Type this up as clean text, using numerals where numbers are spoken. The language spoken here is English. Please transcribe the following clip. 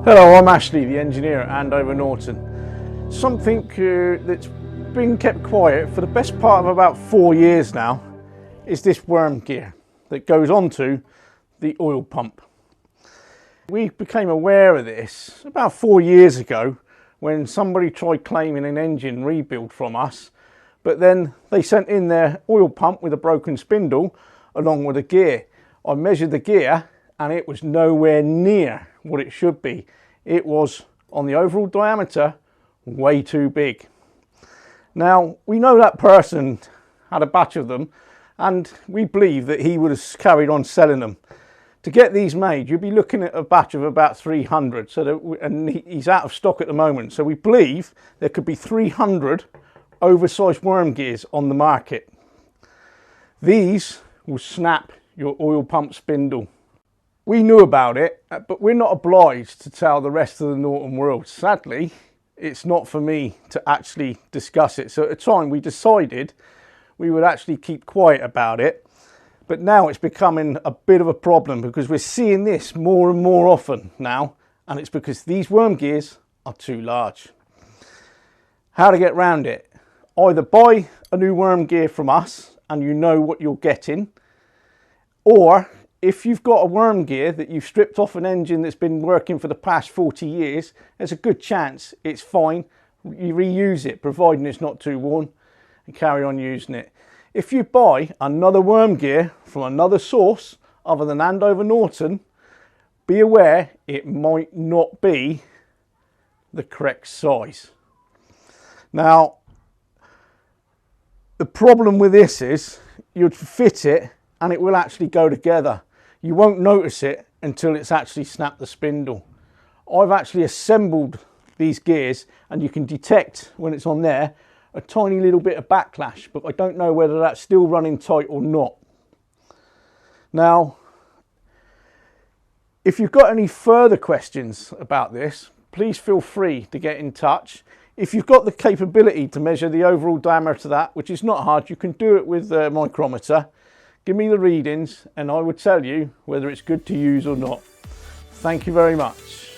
Hello, I'm Ashley, the engineer at Andover Norton. Something that's been kept quiet for the best part of about 4 years now is this worm gear that goes onto the oil pump. We became aware of this about 4 years ago when somebody tried claiming an engine rebuild from us, but then they sent in their oil pump with a broken spindle along with a gear. I measured the gear and it was nowhere near what it should be. It was, on the overall diameter, way too big. Now, we know that person had a batch of them and we believe that he would have carried on selling them. To get these made, you'd be looking at a batch of about 300, and he's out of stock at the moment. So we believe there could be 300 oversized worm gears on the market. These will snap your oil pump spindle. We knew about it, but we're not obliged to tell the rest of the Norton world. Sadly, it's not for me to actually discuss it. So at the time we decided we would actually keep quiet about it. But now it's becoming a bit of a problem because we're seeing this more and more often now. And it's because these worm gears are too large. How to get around it? Either buy a new worm gear from us and you know what you're getting, or if you've got a worm gear that you've stripped off an engine that's been working for the past 40 years, there's a good chance it's fine. You reuse it, providing it's not too worn, and carry on using it. If you buy another worm gear from another source other than Andover Norton, be aware it might not be the correct size. Now, the problem with this is you'd fit it and it will actually go together. You won't notice it until it's actually snapped the spindle. I've actually assembled these gears and you can detect when it's on there a tiny little bit of backlash, but I don't know whether that's still running tight or not. Now, if you've got any further questions about this, please feel free to get in touch. If you've got the capability to measure the overall diameter of that, which is not hard, you can do it with a micrometer. Give me the readings and I will tell you whether it's good to use or not. Thank you very much.